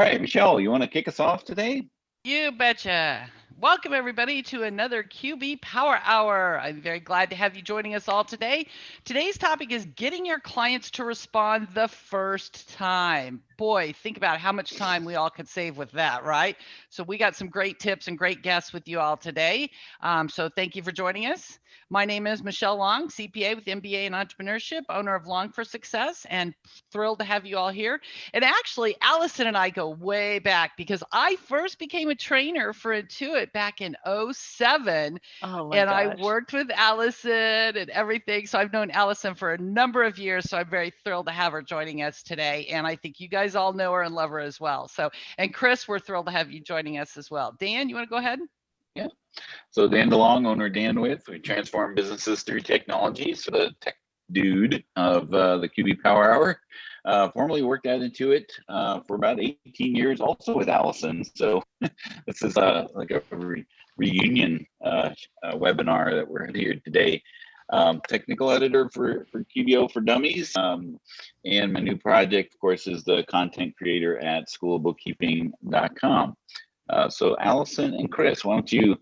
right, Michelle, you want to kick us off today? You betcha. Welcome, everybody, to another QB Power Hour. I'm very glad to have you joining us all today. Today's topic is getting your clients to respond the first time. Boy, think about how much time we all could save with that, right? So, we got some great tips and great guests with you all today. So, thank you for joining us. My name is Michelle Long, CPA with MBA in Entrepreneurship, owner of Long for Success, and thrilled to have you all here. And actually, Alison and I go way back because I first became a trainer for Intuit back in '07. Oh my And I gosh. worked with Alison and everything. So I've known Alison for a number of years. So I'm very thrilled to have her joining us today. And I think you guys all know her and love her as well. So, and Chris, we're thrilled to have you joining us as well. Dan, you want to go ahead? Yeah. So Dan DeLong, owner of Dan With. We transform businesses through technology. So the tech dude of the QB Power Hour. Formerly worked at Intuit for about 18 years, also with Alison. So this is like a reunion webinar that we're here today. Technical editor for QBO for Dummies. And my new project, of course, is the content creator at schoolbookkeeping.com. So Alison and Chris, why don't you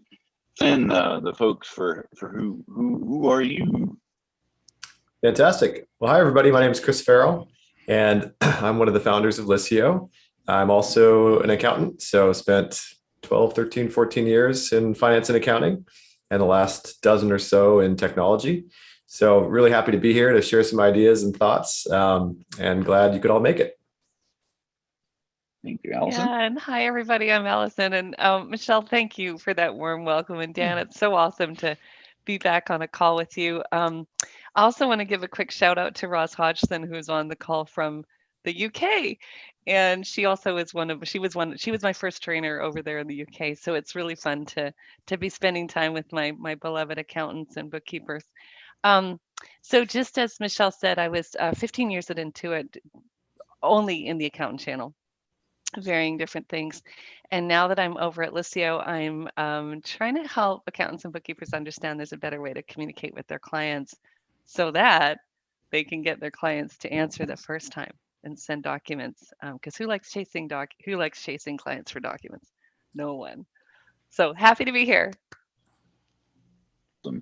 send the folks for who are you? Fantastic. Well, hi, everybody. My name is Chris Farrell, and I'm one of the founders of Liscio. I'm also an accountant, so spent 12, 13, 14 years in finance and accounting, and the last dozen or so in technology. So really happy to be here to share some ideas and thoughts, and glad you could all make it. Thank you, Alison. Yeah, and hi everybody. I'm Alison, and Michelle, thank you for that warm welcome. And Dan, it's so awesome to be back on a call with you. I also want to give a quick shout out to Roz Hodgson, who's on the call from the UK, and she also is she was my first trainer over there in the UK. So it's really fun to be spending time with my beloved accountants and bookkeepers. So just as Michelle said, I was 15 years at Intuit, only in the accountant channel, varying different things. And now that I'm over at Liscio, I'm trying to help accountants and bookkeepers understand there's a better way to communicate with their clients so that they can get their clients to answer the first time and send documents. Because who likes chasing clients for documents? No one. So happy to be here. So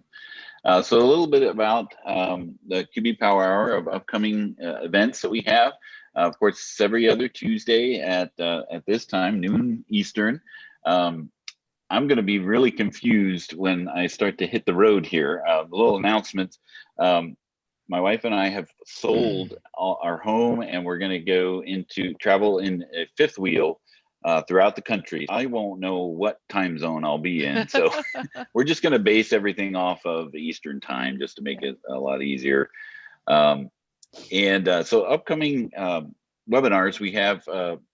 a little bit about the QB Power Hour of upcoming events that we have. Of course, every other Tuesday at this time, noon Eastern. I'm going to be really confused when I start to hit the road here. The little announcements. My wife and I have sold our home, and we're going to go into travel in a fifth wheel throughout the country. I won't know what time zone I'll be in. So we're just going to base everything off of Eastern time just to make it a lot easier. So upcoming webinars, we have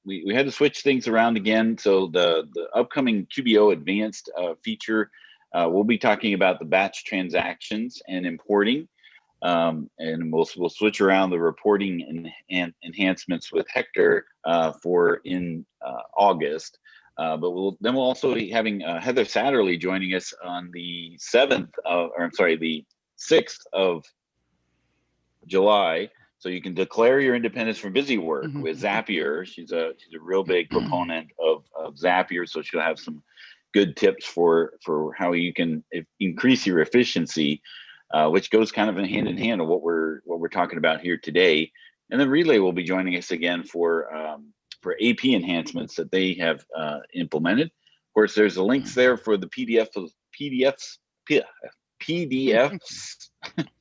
we had to switch things around again. So the upcoming QBO advanced feature, we'll be talking about the batch transactions and importing. And we'll switch around the reporting and enhancements with Hector for in August. But we'll also be having Heather Satterley joining us on the 6th of July. So you can declare your independence from busy work with Zapier. She's a real big proponent of Zapier, so she'll have some good tips for how you can increase your efficiency. Which goes kind of hand in hand with what we're talking about here today. And then Relay will be joining us again for AP enhancements that they have implemented. Of course, there's the links there for the PDFs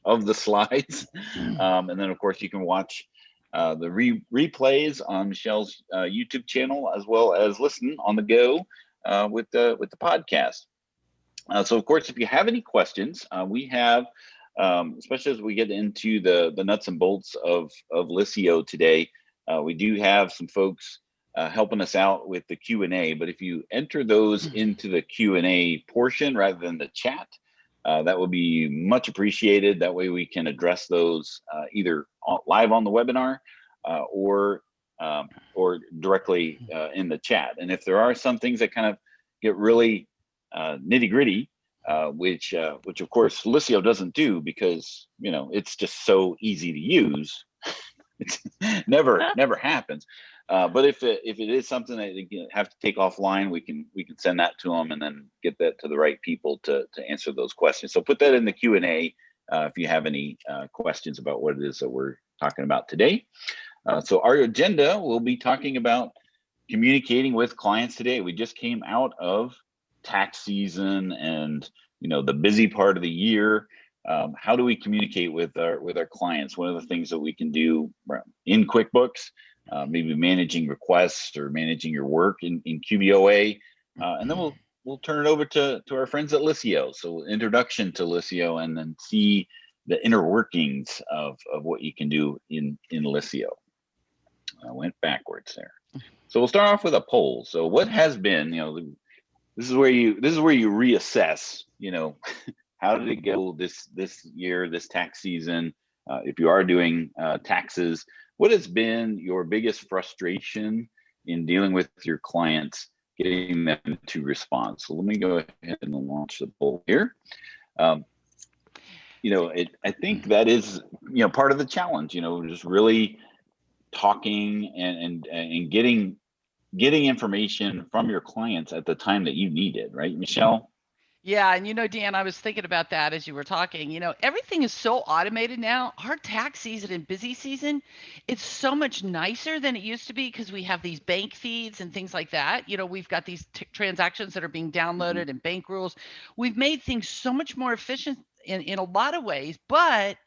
of the slides. And then, of course, you can watch the replays on Michelle's YouTube channel, as well as listen on the go with the podcast. So, of course, if you have any questions, we have, especially as we get into the nuts and bolts of Liscio today, we do have some folks helping us out with the Q&A. But if you enter those into the Q&A portion rather than the chat, that would be much appreciated. That way we can address those either live on the webinar or directly in the chat. And if there are some things that kind of get really nitty gritty, which of course Liscio doesn't do because it's just so easy to use. It never happens. But if it is something that you have to take offline, we can send that to them and then get that to the right people to answer those questions. So put that in the Q&A if you have any questions about what it is that we're talking about today. So our agenda, we'll be talking about communicating with clients today. We just came out of tax season and the busy part of the year. How do we communicate with our clients? One of the things that we can do in QuickBooks, maybe managing requests or managing your work in QBOA, and then we'll turn it over to our friends at Liscio. So introduction to Liscio, and then see the inner workings of what you can do in Liscio. I went backwards there. So we'll start off with a poll. So what has been, this is where you reassess, how did it go this year, this tax season? If you are doing taxes, what has been your biggest frustration in dealing with your clients, getting them to respond? So let me go ahead and launch the poll here. I think that is, part of the challenge, just really talking and getting information from your clients at the time that you need it, right, Michelle? Yeah, and Dan, I was thinking about that as you were talking. Everything is so automated now. Our tax season and busy season, it's so much nicer than it used to be because we have these bank feeds and things like that. We've got these transactions that are being downloaded and bank rules. We've made things so much more efficient in a lot of ways, but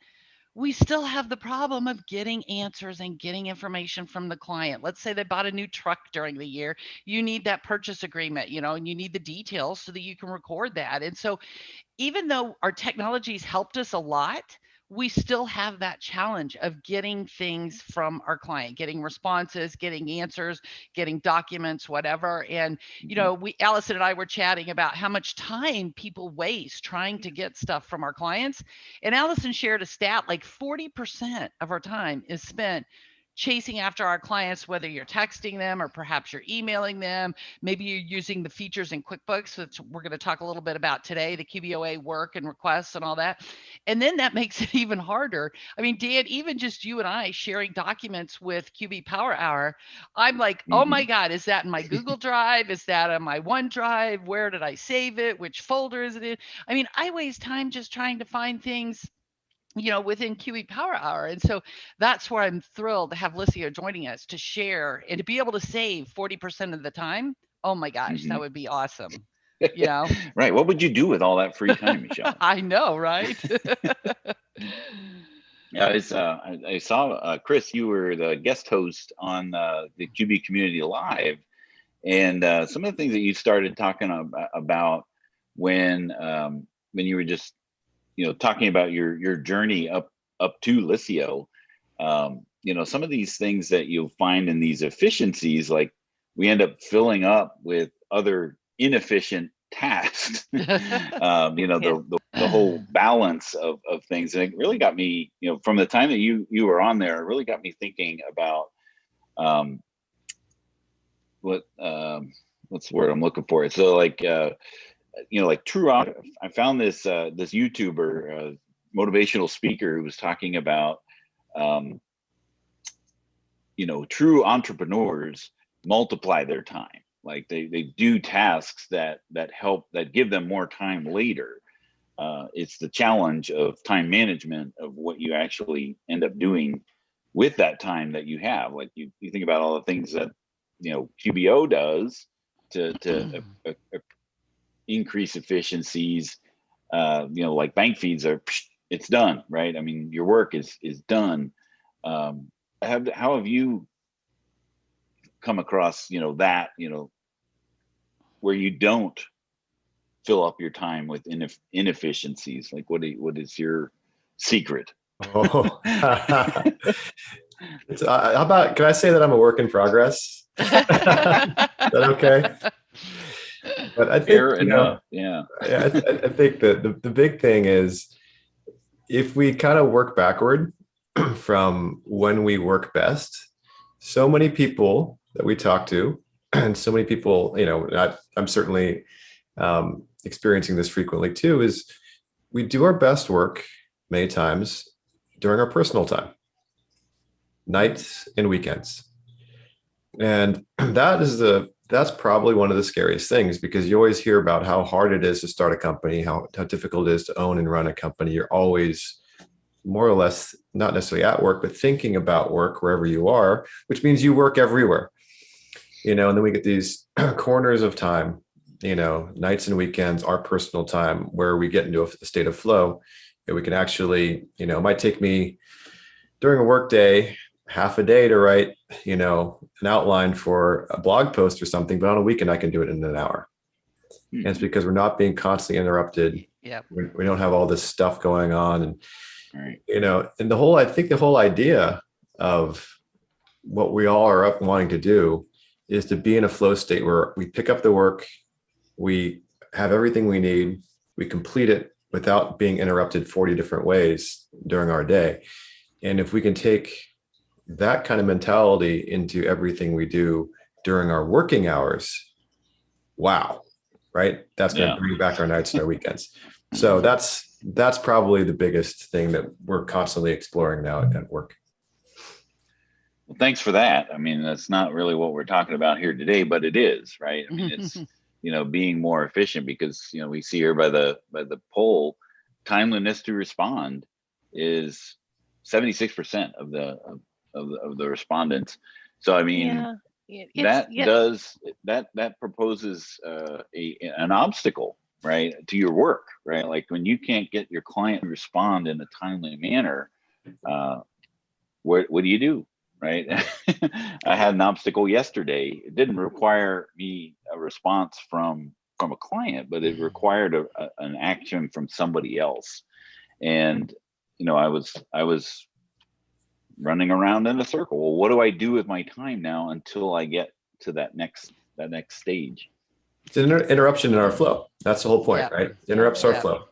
we still have the problem of getting answers and getting information from the client. Let's say they bought a new truck during the year. You need that purchase agreement, and you need the details so that you can record that. And so even though our technology's helped us a lot, we still have that challenge of getting things from our client, getting responses, getting answers, getting documents, whatever. And, Alison and I were chatting about how much time people waste trying to get stuff from our clients. And Alison shared a stat, like 40% of our time is spent chasing after our clients, whether you're texting them or perhaps you're emailing them. Maybe you're using the features in QuickBooks, which we're going to talk a little bit about today, the QBOA work and requests and all that. And then that makes it even harder. I mean, Dan, even just you and I sharing documents with QB Power Hour, I'm like, oh my God, is that in my Google Drive? Is that on my OneDrive? Where did I save it? Which folder is it in? I mean, I waste time just trying to find things within QE Power Hour. And so that's where I'm thrilled to have Liscio joining us to share and to be able to save 40% of the time. Oh my gosh, that would be awesome. Right. What would you do with all that free time, Michelle? I know, right? Yeah, I saw, Chris, you were the guest host on the QB Community Live. And some of the things that you started talking about when you were just talking about your journey up to Liscio, some of these things that you'll find in these efficiencies, like we end up filling up with other inefficient tasks, the whole balance of things. And it really got me, from the time that you were on there, it really got me thinking about what's the word I'm looking for? So like, like true, I found this YouTuber, motivational speaker, who was talking about, true entrepreneurs multiply their time. Like they do tasks that give them more time later. It's the challenge of time management, of what you actually end up doing with that time that you have. Like you think about all the things that QBO does to increase efficiencies, like bank feeds it's done, right? I mean, your work is done. How have you come across, that, where you don't fill up your time with inefficiencies? Like what is your secret? Oh, how about, can I say that I'm a work in progress? Is that okay? But I think, fair enough. Yeah. I think that the big thing is, if we kind of work backward from when we work best, so many people that we talk to, and so many people, I'm certainly experiencing this frequently too, is we do our best work many times during our personal time, nights and weekends. And that's probably one of the scariest things, because you always hear about how hard it is to start a company, how difficult it is to own and run a company. You're always more or less not necessarily at work, but thinking about work wherever you are, which means you work everywhere. And then we get these corners of time, nights and weekends, our personal time, where we get into a state of flow, and we can actually, it might take me during a work day half a day to write, an outline for a blog post or something, but on a weekend I can do it in an hour. And it's because we're not being constantly interrupted. Yeah. We don't have all this stuff going on. And, Right. and I think the whole idea of what we all are up wanting to do is to be in a flow state where we pick up the work, we have everything we need, we complete it without being interrupted 40 different ways during our day. And if we can take that kind of mentality into everything we do during our working hours, wow, right? That's going to bring back our nights and our weekends. So that's probably the biggest thing that we're constantly exploring now at work. Well, thanks for that. I mean, that's not really what we're talking about here today, but it is, right? I mean, it's, being more efficient, because, we see here by the poll, timeliness to respond is 76% of the respondents. So, I mean, that proposes an obstacle, right, to your work, right? Like when you can't get your client to respond in a timely manner, what do you do? Right. I had an obstacle yesterday. It didn't require me a response from a client, but it required an action from somebody else. And, I was running around in a circle. Well, what do I do with my time now until I get to that next stage? It's an interruption in our flow. That's the whole point, right? It interrupts our flow.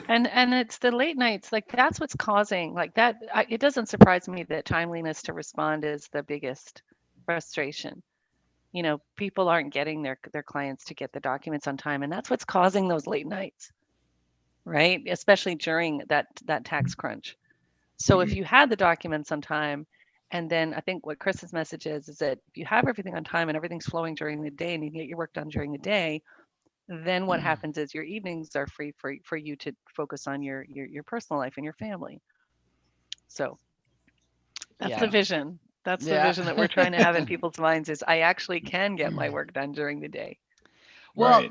And it's the late nights, like that's what's causing like that. It doesn't surprise me that timeliness to respond is the biggest frustration. People aren't getting their clients to get the documents on time, and that's what's causing those late nights, right? Especially during that tax crunch. So if you had the documents on time, and then I think what Chris's message is that if you have everything on time and everything's flowing during the day and you can get your work done during the day, then what happens is your evenings are free for you to focus on your personal life and your family. So that's the vision. That's the vision that we're trying to have in people's minds, is I actually can get my work done during the day. Well,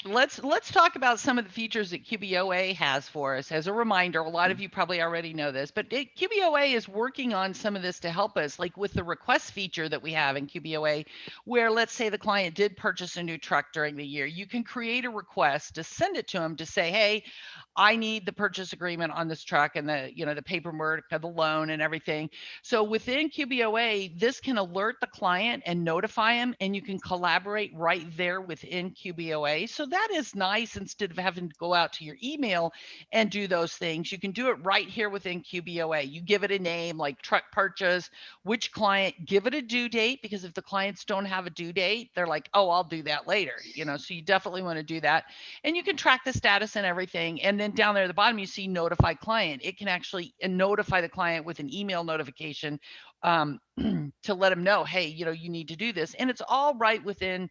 let's talk about some of the features that QBOA has for us. As a reminder, a lot of you probably already know this, but QBOA is working on some of this to help us, like with the request feature that we have in QBOA, where let's say the client did purchase a new truck during the year. You can create a request to send it to them to say, hey, I need the purchase agreement on this truck and the paperwork of the loan and everything. So within QBOA, this can alert the client and notify them, and you can collaborate right there within QBOA. So that is nice. Instead of having to go out to your email and do those things, you can do it right here within QBOA. You give it a name like truck purchase, which client, give it a due date, because if the clients don't have a due date, they're like, oh, I'll do that later. So you definitely want to do that. And you can track the status and everything. And then down there at the bottom, you see notify client. It can actually notify the client with an email notification to let them know, hey, you need to do this. And it's all right within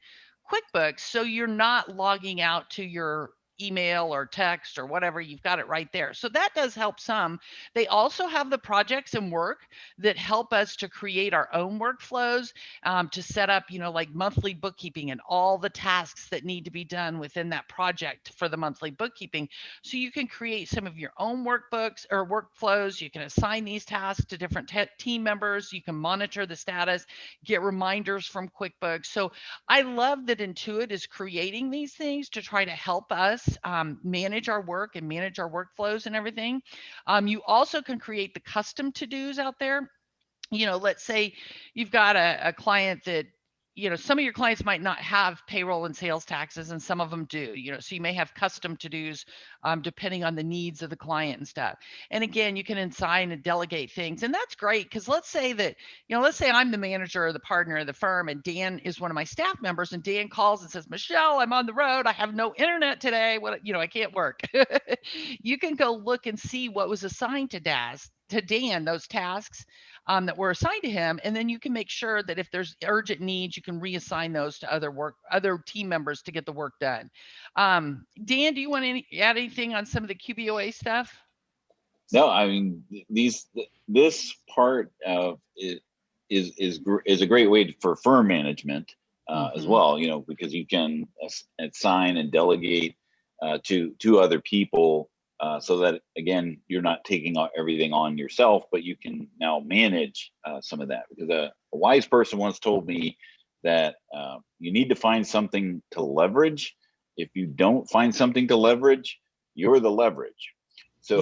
QuickBooks. So you're not logging out to your email or text or whatever. You've got it right there. So that does help some. They also have the projects and work that help us to create our own workflows, to set up, like monthly bookkeeping and all the tasks that need to be done within that project for the monthly bookkeeping. So you can create some of your own workbooks or workflows. You can assign these tasks to different team members. You can monitor the status, get reminders from QuickBooks. So I love that Intuit is creating these things to try to help us manage our work and manage our workflows and everything. You also can create the custom to-dos out there. Let's say you've got a client that, some of your clients might not have payroll and sales taxes, and some of them do, so you may have custom to-dos depending on the needs of the client and stuff. And again, you can assign and delegate things. And that's great, because let's say that, let's say I'm the manager or the partner of the firm, and Dan is one of my staff members, and Dan calls and says, Michelle, I'm on the road. I have no internet today. I can't work. You can go look and see what was assigned to Dan, those tasks. that were assigned to him. And then you can make sure that if there's urgent needs, you can reassign those to other team members to get the work done. Dan, do you want to add anything on some of the QBOA stuff? No, I mean, this part of it is a great way for firm management as well, because you can assign and delegate to other people, so that, again, you're not taking everything on yourself, but you can now manage some of that. Because a wise person once told me that you need to find something to leverage. If you don't find something to leverage, you're the leverage. So,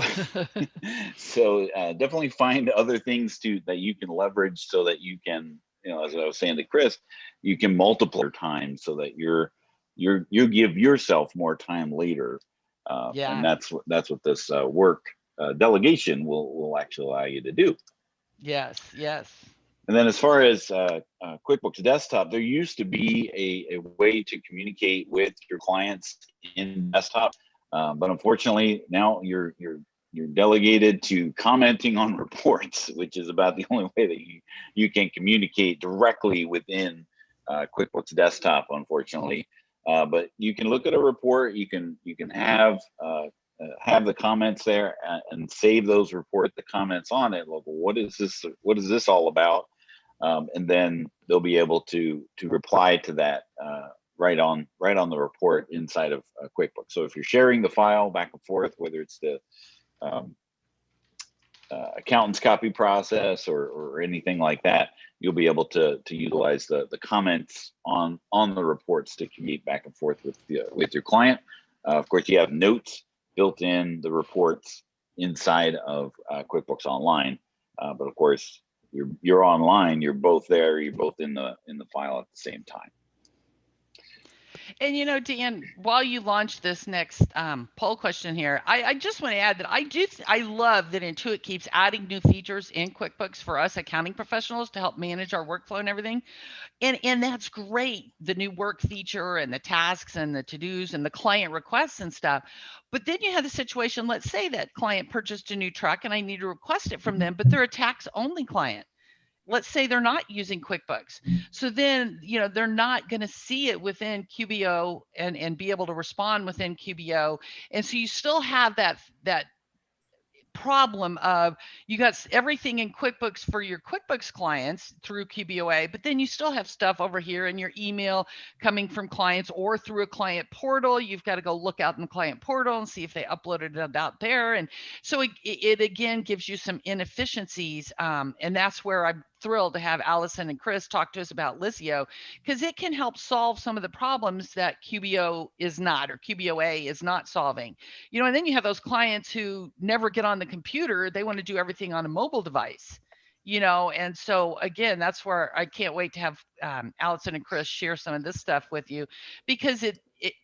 definitely find other things that you can leverage, so that you can, as I was saying to Chris, you can multiply your time, so that you give yourself more time later. And that's what this work delegation will actually allow you to do. Yes. And then as far as QuickBooks Desktop, there used to be a way to communicate with your clients in desktop. But unfortunately, now you're delegated to commenting on reports, which is about the only way that you can communicate directly within QuickBooks Desktop, unfortunately. But you can look at a report. You can have the comments there and save those the comments on it. Like, what is this all about? And then they'll be able to reply to that right on the report inside of QuickBooks. So if you're sharing the file back and forth, whether it's the accountant's copy process or anything like that, you'll be able to utilize the comments on the reports to communicate back and forth with your client. Of course, you have notes built in the reports inside of QuickBooks Online, but of course, you're online. You're both there. You're both in the file at the same time. And Dan, while you launch this next poll question here, I just want to add that I love that Intuit keeps adding new features in QuickBooks for us accounting professionals to help manage our workflow and everything. And that's great, the new work feature and the tasks and the to-dos and the client requests and stuff. But then you have the situation, let's say that client purchased a new truck and I need to request it from them, but they're a tax-only client. Let's say they're not using QuickBooks. So then, they're not going to see it within QBO and be able to respond within QBO. And so you still have that problem of you got everything in QuickBooks for your QuickBooks clients through QBOA, but then you still have stuff over here in your email coming from clients or through a client portal. You've got to go look out in the client portal and see if they uploaded it out there. And so it again gives you some inefficiencies. And that's where I'm thrilled to have Alison and Chris talk to us about Liscio, because it can help solve some of the problems that QBO is not, or QBOA is not solving. And then you have those clients who never get on the computer. They want to do everything on a mobile device, and so again, that's where I can't wait to have Alison and Chris share some of this stuff with you, because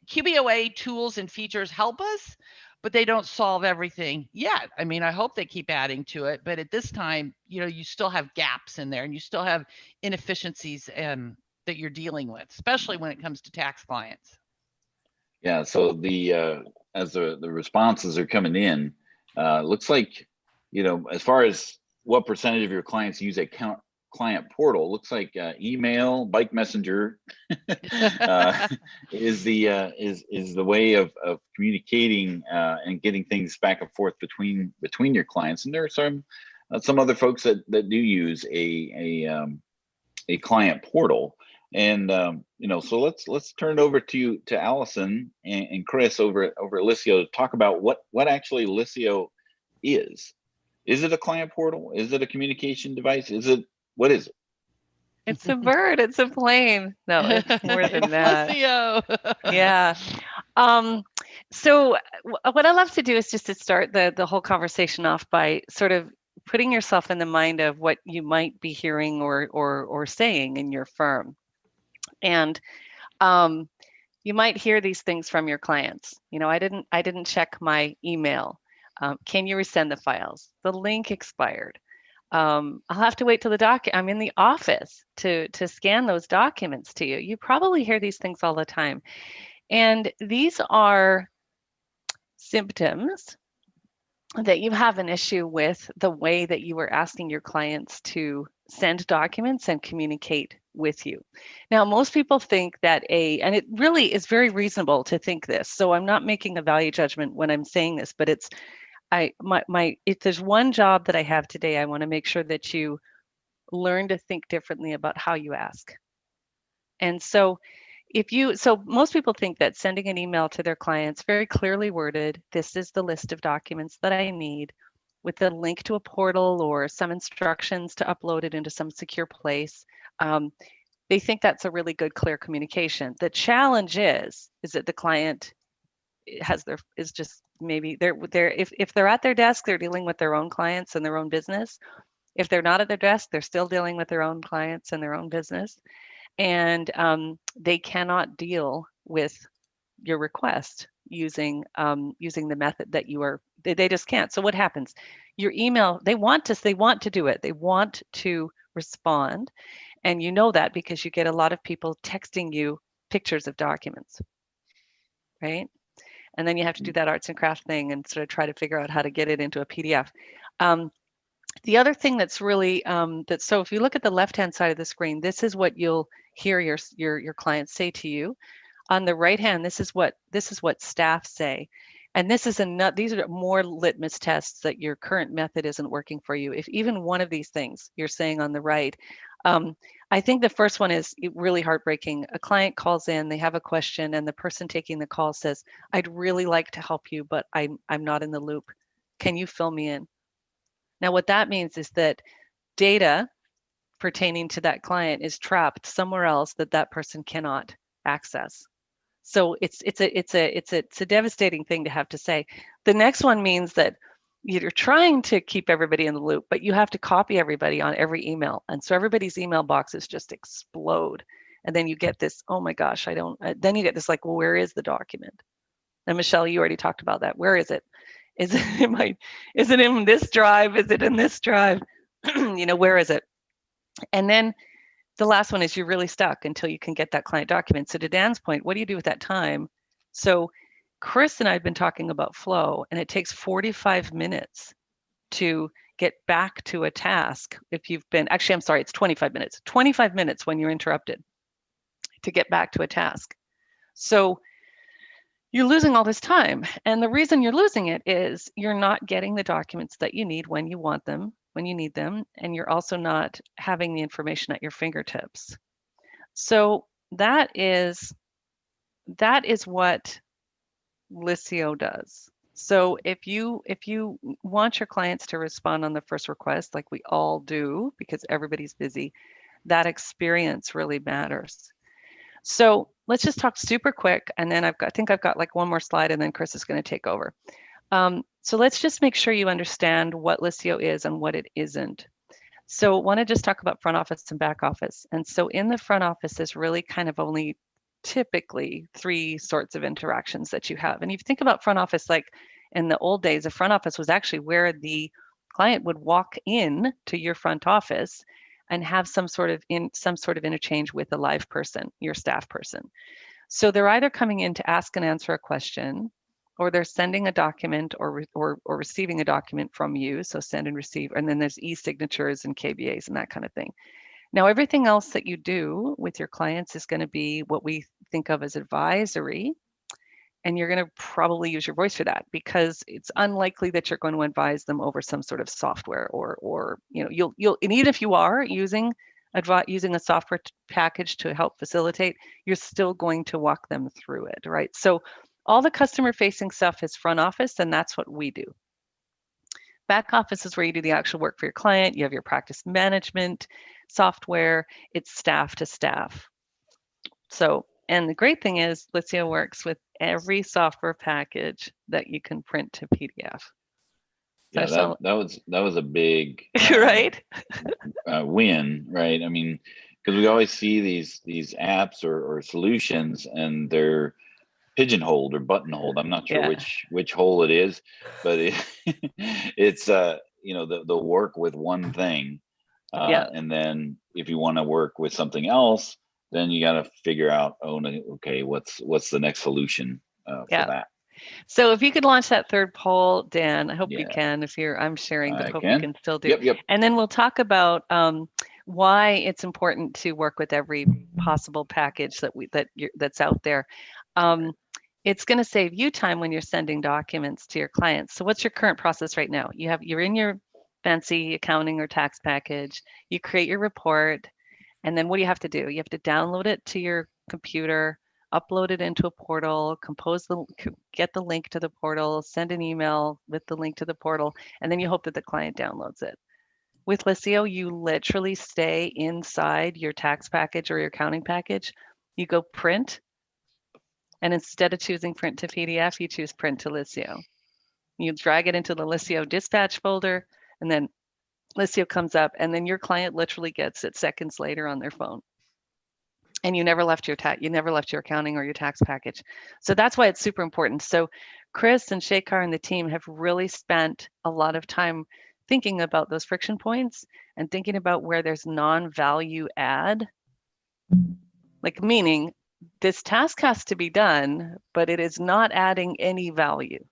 QBOA tools and features help us, but they don't solve everything yet. I mean, I hope they keep adding to it, but at this time, you still have gaps in there and you still have inefficiencies that you're dealing with, especially when it comes to tax clients. Yeah, so as the responses are coming in, looks like, as far as what percentage of your clients use a client portal, looks like email, bike messenger is the way of communicating and getting things back and forth between your clients. And there are some other folks that do use a client portal. And so let's turn it over to Alison and Chris over at Liscio to talk about what actually Liscio is. Is it a client portal? Is it a communication device? What is it? It's a bird. It's a plane. No, it's more than that. Liscio. Yeah. So what I love to do is just to start the whole conversation off by sort of putting yourself in the mind of what you might be hearing or saying in your firm. And you might hear these things from your clients. I didn't check my email. Can you resend the files? The link expired. I'll have to wait till I'm in the office to scan those documents to you. You probably hear these things all the time. And these are symptoms that you have an issue with the way that you were asking your clients to send documents and communicate with you. Now, most people think that and it really is very reasonable to think this. So I'm not making a value judgment when I'm saying this, but it's, if there's one job that I have today, I want to make sure that you learn to think differently about how you ask. And so most people think that sending an email to their clients, very clearly worded, this is the list of documents that I need, with a link to a portal or some instructions to upload it into some secure place. They think that's a really good, clear communication. The challenge is that the client is just maybe if they're at their desk, they're dealing with their own clients and their own business. If they're not at their desk, they're still dealing with their own clients and their own business. And they cannot deal with your request using the method that they just can't. So what happens? Your email, they want to do it. They want to respond. And you know that because you get a lot of people texting you pictures of documents, right? And then you have to do that arts and craft thing and sort of try to figure out how to get it into a PDF. The other thing that's really so if you look at the left-hand side of the screen, this is what you'll hear your clients say to you. On the right hand, this is what staff say. And these are more litmus tests that your current method isn't working for you. If even one of these things you're saying on the right, I think the first one is really heartbreaking. A client calls in, they have a question, and the person taking the call says, I'd really like to help you, but I'm not in the loop. Can you fill me in? Now, what that means is that data pertaining to that client is trapped somewhere else that person cannot access. So it's a devastating thing to have to say. The next one means that you're trying to keep everybody in the loop, but you have to copy everybody on every email, and so everybody's email boxes just explode. And then you get this, oh my gosh, then you get this like, well, where is the document? And Michelle, you already talked about that. Where is it? Is it in this drive? Is it in this drive? Where is it? And then the last one is you're really stuck until you can get that client document. So to Dan's point, what do you do with that time? So Chris and I have been talking about flow, and it takes 45 minutes to get back to a task. I'm sorry, it's 25 minutes. 25 minutes when you're interrupted to get back to a task. So you're losing all this time. And the reason you're losing it is you're not getting the documents that you need when you want them, when you need them, and you're also not having the information at your fingertips. So that is what Liscio does. So if you want your clients to respond on the first request, like we all do, because everybody's busy, that experience really matters. So let's just talk super quick, and then I think I've got like one more slide, and then Chris is going to take over. So let's just make sure you understand what Liscio is and what it isn't. So I want to just talk about front office and back office. And so in the front office, there's really kind of only typically 3 sorts of interactions that you have. And if you think about front office, like in the old days, a front office was actually where the client would walk in to your front office and have some sort of interchange with a live person, your staff person. So they're either coming in to ask and answer a question, or they're sending a document or receiving a document from you. So send and receive, and then there's e-signatures and KBAs and that kind of thing. Now, everything else that you do with your clients is going to be what we think of as advisory. And you're going to probably use your voice for that, because it's unlikely that you're going to advise them over some sort of software or you'll and even if you are using a software package to help facilitate, you're still going to walk them through it, right? So all the customer facing stuff is front office, and that's what we do. Back office is where you do the actual work for your client. You have your practice management software. It's staff to staff. So, and the great thing is Liscio works with every software package that you can print to PDF. Yeah, that was a big right win, right? I mean, because we always see these apps or solutions, and they're pigeonholed or buttonholed. I'm not sure which hole it is, but it's they'll work with one thing, and then if you want to work with something else, then you got to figure out, okay, what's the next solution for that. So if you could launch that third poll, Dan, I hope you Yeah. can. I'm sharing, but I hope can. you can still do. Yep. And then we'll talk about why it's important to work with every possible package that's out there. It's going to save you time when you're sending documents to your clients. So what's your current process right now? You're in your fancy accounting or tax package. You create your report, and then what do you have to do? You have to download it to your computer, upload it into a portal, get the link to the portal, send an email with the link to the portal, and then you hope that the client downloads it. With Liscio, you literally stay inside your tax package or your accounting package. You go print, and instead of choosing print to PDF, you choose print to Liscio. You drag it into the Liscio Dispatch folder, and then Liscio comes up, and then your client literally gets it seconds later on their phone. And you never left your accounting or your tax package. So that's why it's super important. So Chris and Shekhar and the team have really spent a lot of time thinking about those friction points and thinking about where there's non-value add, like meaning this task has to be done, but it is not adding any value,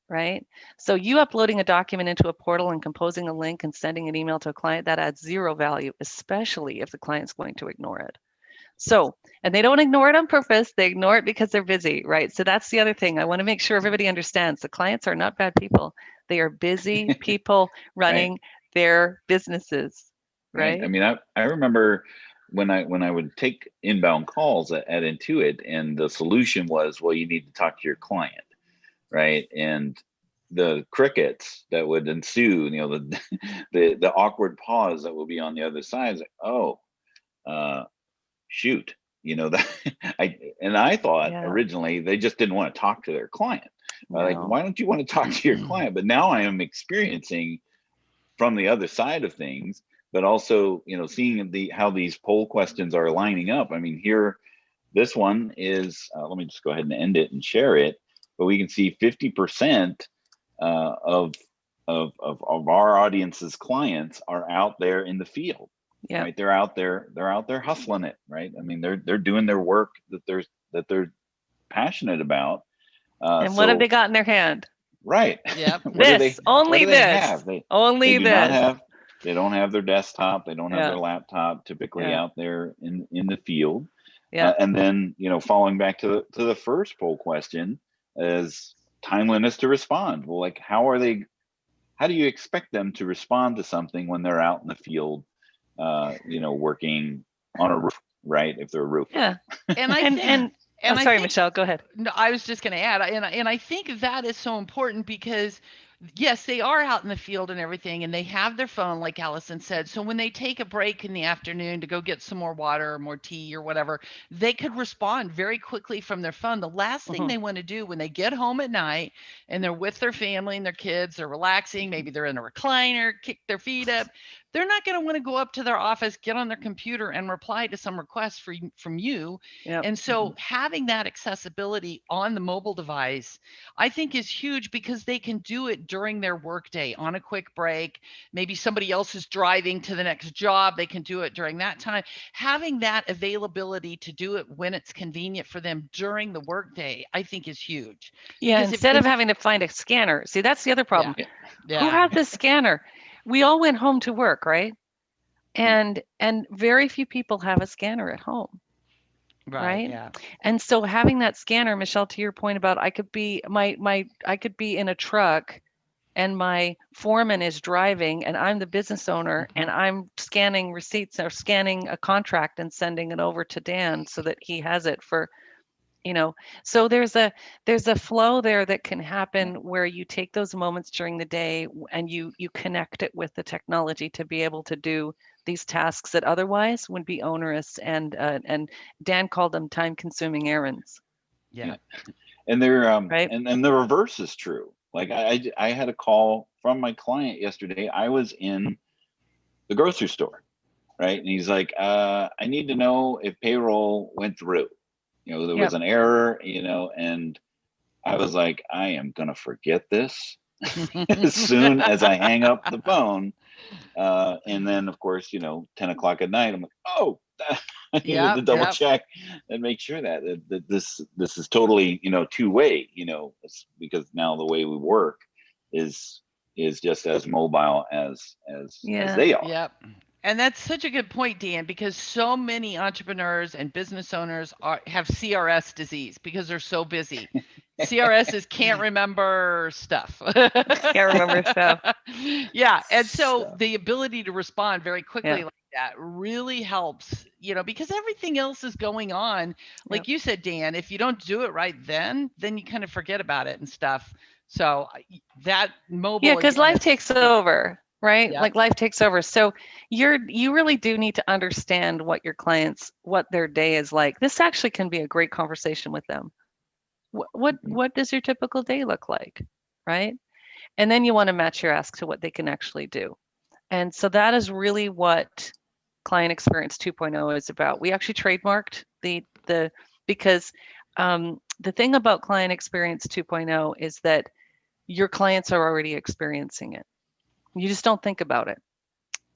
right? So you uploading a document into a portal and composing a link and sending an email to a client, that adds zero value, especially if the client's going to ignore it. So, and they don't ignore it on purpose, they ignore it because they're busy, right? So that's the other thing. I want to make sure everybody understands the clients are not bad people. They are busy people running their businesses, right? I mean, I remember when I would take inbound calls at Intuit, and the solution was, well, you need to talk to your client, right? And the crickets that would ensue, the awkward pause that will be on the other side is like, oh, shoot, that I thought originally they just didn't want to talk to their client. Like, why don't you want to talk to your client? But now I am experiencing from the other side of things, but also, seeing how these poll questions are lining up. I mean, here, this one is, let me just go ahead and end it and share it, but we can see 50% of our audience's clients are out there in the field. Yeah. Right. They're out there hustling it. Right. I mean, they're doing their work that they're passionate about. And what have they got in their hand? Right. Yeah. They don't have their desktop. They don't have their laptop, typically out there in the field. Yeah. And then, following back to the first poll question is timeliness to respond. Well, like, how do you expect them to respond to something when they're out in the field, working on a roof, right? If they're a roofer. Yeah. And sorry, Michelle, go ahead. No, I was just going to add, and I think that is so important because, yes, they are out in the field and everything, and they have their phone, like Alison said. So when they take a break in the afternoon to go get some more water or more tea or whatever, they could respond very quickly from their phone. The last thing they want to do when they get home at night and they're with their family and their kids, they're relaxing, maybe they're in a recliner, kick their feet up, they're not going to want to go up to their office, get on their computer and reply to some request from you. Yep. And so having that accessibility on the mobile device, I think is huge because they can do it during their workday on a quick break. Maybe somebody else is driving to the next job. They can do it during that time. Having that availability to do it when it's convenient for them during the workday, I think is huge. Yeah, Because instead of having to find a scanner. See, that's the other problem. Yeah. Who has a scanner? We all went home to work, right? And very few people have a scanner at home. Right. Yeah. And so having that scanner, Michelle, to your point about I could be I could be in a truck and my foreman is driving and I'm the business owner and I'm scanning receipts or scanning a contract and sending it over to Dan so that he has it for, so there's a flow there that can happen where you take those moments during the day and you connect it with the technology to be able to do these tasks that otherwise would be onerous and Dan called them time-consuming errands. Yeah. And they're right. And the reverse is true. Like I had a call from my client yesterday. I was in the grocery store, right? And he's like, I need to know if payroll went through. There was an error, and I was like, I am gonna forget this as soon as I hang up the phone. And then, of course, 10 o'clock at night, I'm like, oh, Yeah, to double yep. check and make sure that this is totally, two-way, because now the way we work is just as mobile as Yeah. they are. Yep. And that's such a good point, Dan, because so many entrepreneurs and business owners have CRS disease because they're so busy. CRS is can't remember stuff. Can't remember stuff. Yeah. And so the ability to respond very quickly Yeah. like that really helps, because everything else is going on. Like you said, Dan, if you don't do it right then you kind of forget about it and stuff. So that mobile. Yeah, because again, life takes over, right? Yep. Like life takes over. So you really do need to understand what your clients, what their day is like. This actually can be a great conversation with them. What does your typical day look like, right? And then you want to match your ask to what they can actually do. And so that is really what Client Experience 2.0 is about. We actually trademarked the because the thing about Client Experience 2.0 is that your clients are already experiencing it. You just don't think about it,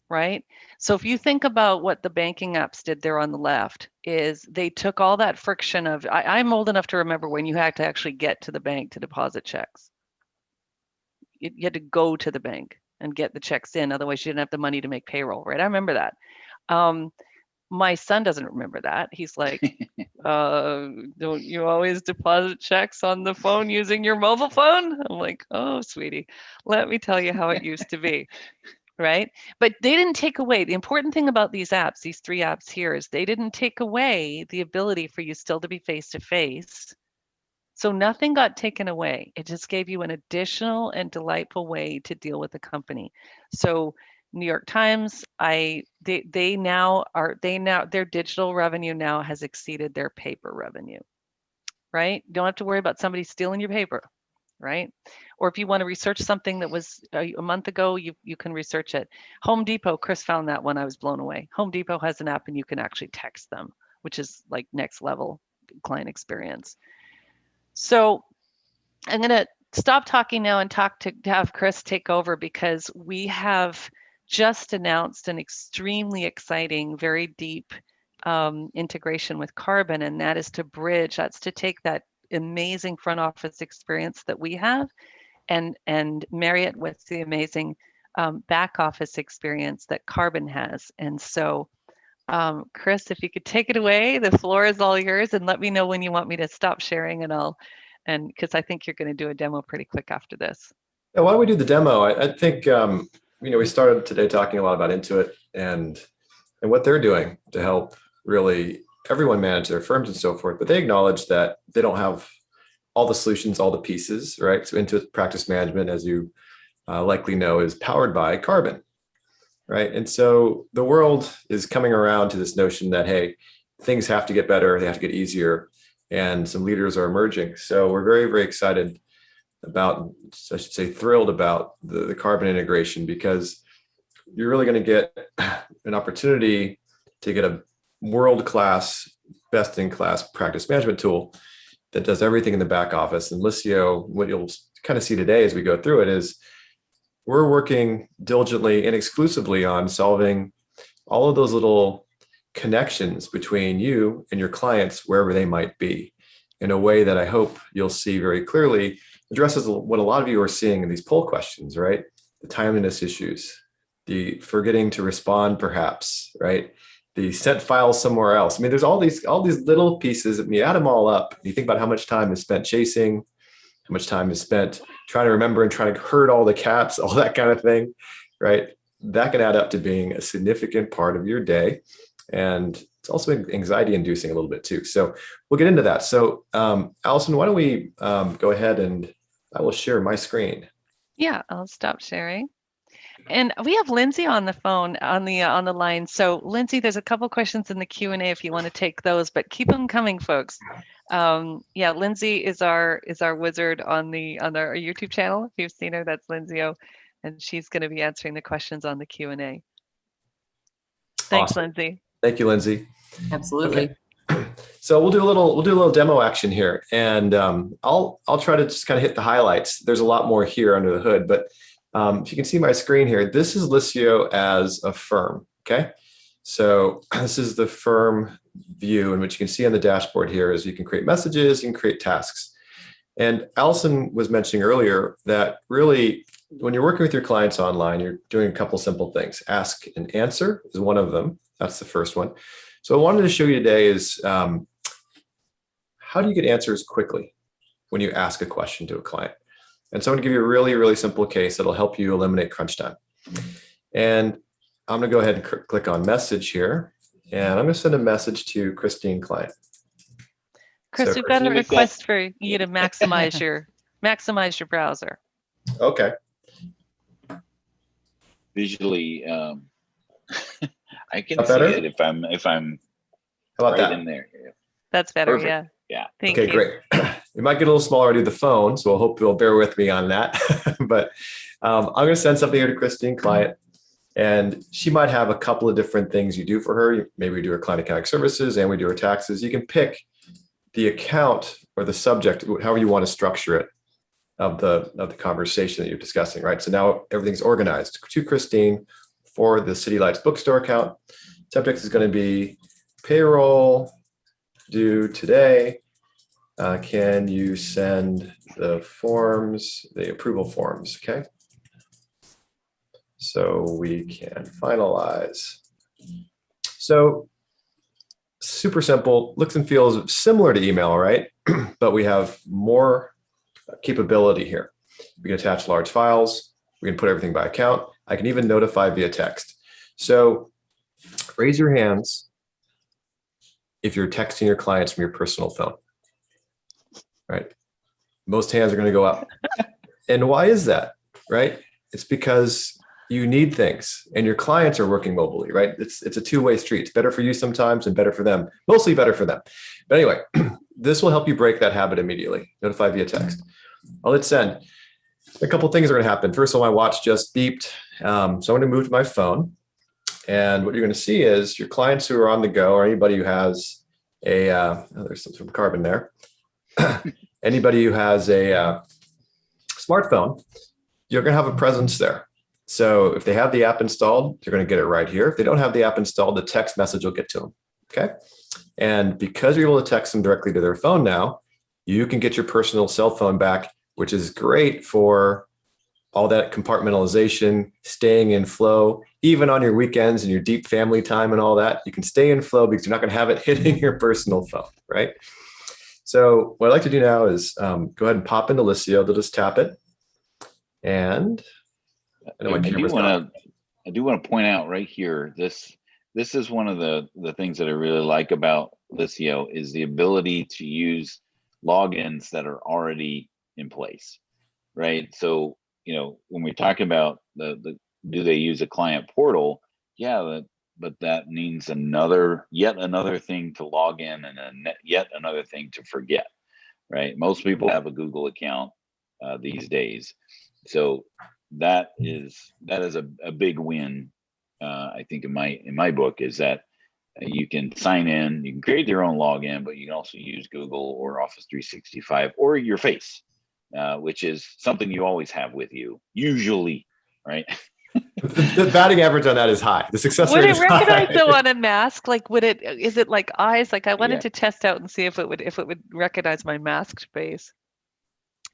right? So if you think about what the banking apps did there on the left, is they took all that friction of, I'm old enough to remember when you had to actually get to the bank to deposit checks. You had to go to the bank and get the checks in. Otherwise, you didn't have the money to make payroll, right? I remember that. My son doesn't remember that. He's like, don't you always deposit checks on the phone using your mobile phone? I'm like, oh, sweetie, let me tell you how it used to be. Right? But they didn't take away. The important thing about these apps, these 3 apps here, is they didn't take away the ability for you still to be face to face. So nothing got taken away. It just gave you an additional and delightful way to deal with the company. So New York Times, their digital revenue now has exceeded their paper revenue. Right? You don't have to worry about somebody stealing your paper. Right? Or if you want to research something that was a month ago, you can research it. Home Depot, Chris found that one. I was blown away. Home Depot has an app and you can actually text them, which is like next level client experience. So I'm going to stop talking now and to have Chris take over, because we have just announced an extremely exciting, very deep integration with Carbon, and that is that's to take that amazing front office experience that we have and marry it with the amazing back office experience that Carbon has. And so Chris, if you could take it away, the floor is all yours, and let me know when you want me to stop sharing, and because I think you're going to do a demo pretty quick after this. Yeah, why don't we do the demo? I think we started today talking a lot about Intuit and what they're doing to help really everyone manage their firms and so forth, but they acknowledge that they don't have all the solutions, all the pieces, right? So Intuit Practice Management, as you likely know, is powered by Carbon, right? And so the world is coming around to this notion that, hey, things have to get better, they have to get easier, and some leaders are emerging. So we're very, very excited about, I should say thrilled about the Carbon integration, because you're really going to get an opportunity to get a world-class, best-in-class practice management tool that does everything in the back office. And Liscio, what you'll kind of see today as we go through it is we're working diligently and exclusively on solving all of those little connections between you and your clients, wherever they might be, in a way that I hope you'll see very clearly addresses what a lot of you are seeing in these poll questions, right? The timeliness issues, the forgetting to respond, perhaps, right? The sent files somewhere else. I mean, there's all these little pieces, and you add them all up. You think about how much time is spent chasing, how much time is spent trying to remember and trying to herd all the cats, all that kind of thing, right? That can add up to being a significant part of your day. And it's also anxiety inducing a little bit too. So we'll get into that. So Alison, why don't we go ahead and I will share my screen. Yeah, I'll stop sharing. And we have Lindsay on the phone on the line. So Lindsay, there's a couple questions in the Q&A if you want to take those, but keep them coming, folks. Yeah, Lindsay is our wizard on our YouTube channel. If you've seen her, that's Liscio, and she's going to be answering the questions on the Q&A. Thanks, awesome. Lindsay. Thank you, Lindsay. Absolutely. Okay. So we'll do a little demo action here, and I'll try to just kind of hit the highlights. There's a lot more here under the hood, but if you can see my screen here, this is Liscio as a firm. Okay, So this is the firm view, and what you can see on the dashboard here is you can create messages, you can create tasks. And Alison was mentioning earlier that really, when you're working with your clients online, you're doing a couple simple things. Ask and answer is one of them. That's the first one. So I wanted to show you today is how do you get answers quickly when you ask a question to a client? And so I'm going to give you a really, really simple case that'll help you eliminate crunch time. And I'm going to go ahead and click on message here. And I'm going to send a message to Christine Client. Chris, So we've got a Christine, request for you to maximize your browser. Okay. Visually, I can That see better? it if I'm How about right that? in there. That's better. Perfect. Yeah. Yeah. Thank Okay, you. great. It might get a little smaller to the phone, so I hope you'll bear with me on that. But I'm going to send something here to Christine Client, and she might have a couple of different things you do for her. Maybe we do her client accounting services and we do her taxes. You can pick the account or the subject, however you want to structure it, of the conversation that you're discussing, right? So now everything's organized to Christine for the City Lights bookstore account. Subject is going to be payroll due today. Can you send the forms, the approval forms? Okay. So we can finalize. So super simple, looks and feels similar to email, right? But we have more capability here. We can attach large files. We can put everything by account. I can even notify via text. So raise your hands if you're texting your clients from your personal phone, right? Most hands are going to go up. And why is that, right? It's because you need things and your clients are working mobilely, right? It's a two-way street. It's better for you sometimes and better for them, mostly better for them. But anyway, this will help you break that habit immediately. Notify via text. I'll hit send. A couple things are going to happen. First of all, my watch just beeped. So I'm going to move to my phone. And what you're going to see is your clients who are on the go, or anybody who has a, there's some carbon there. Anybody who has a smartphone, you're going to have a presence there. So if they have the app installed, you're going to get it right here. If they don't have the app installed, the text message will get to them. Okay. And because you're able to text them directly to their phone now, you can get your personal cell phone back, which is great for all that compartmentalization, staying in flow, even on your weekends and your deep family time and all that. You can stay in flow because you're not going to have it hitting your personal phone, right? So what I'd like to do now is go ahead and pop into Liscio. They'll just tap it. And I know my camera's not. I do want to point out right here, this is one of the things that I really like about Liscio is the ability to use logins that are already in place, right? So, when we talk about the do they use a client portal? Yeah, but that means yet another thing to log in and yet another thing to forget, right? Most people have a Google account these days. So that is a big win. I think in my book is that you can sign in, you can create your own login, but you can also use Google or Office 365 or your face, which is something you always have with you, usually, right? The batting average on that is high. The success Would rate it is recognize high. though on a mask? Like, is it like eyes? Like I wanted Yeah. to test out and see if it would recognize my masked face.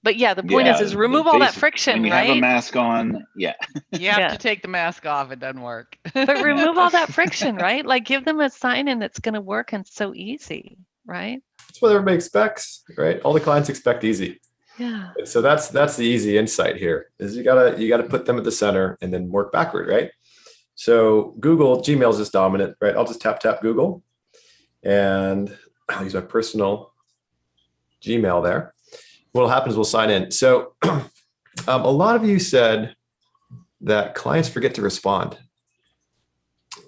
But yeah, the point is remove all that friction, when you right? have a mask on, yeah. You have to take the mask off. It doesn't work. But remove all that friction, right? Like give them a sign-in that's going to work and so easy, right? That's what everybody expects, right? All the clients expect easy. Yeah. So that's the easy insight here is you gotta put them at the center and then work backward, right? So Gmail's just dominant, right? I'll just tap Google and I'll use my personal Gmail there. What will happen is we'll sign in. So a lot of you said that clients forget to respond.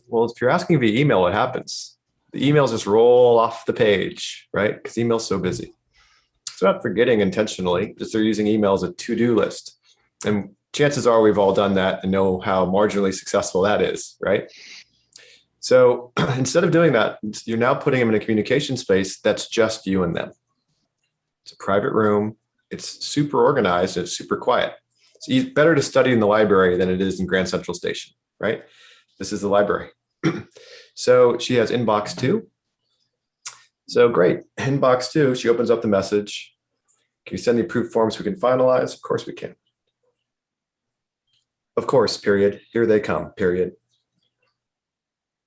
Well, if you're asking via email, what happens? The emails just roll off the page, right? Because email's so busy. It's not forgetting intentionally, just they're using email as a to-do list. And chances are we've all done that and know how marginally successful that is, right? So instead of doing that, you're now putting them in a communication space that's just you and them. It's a private room. It's super organized. It's super quiet. It's better to study in the library than it is in Grand Central Station, right? This is the library. So she has inbox 2. So great. Inbox 2, she opens up the message. Can you send the approved forms we can finalize? Of course we can. Of course, period. Here they come, period.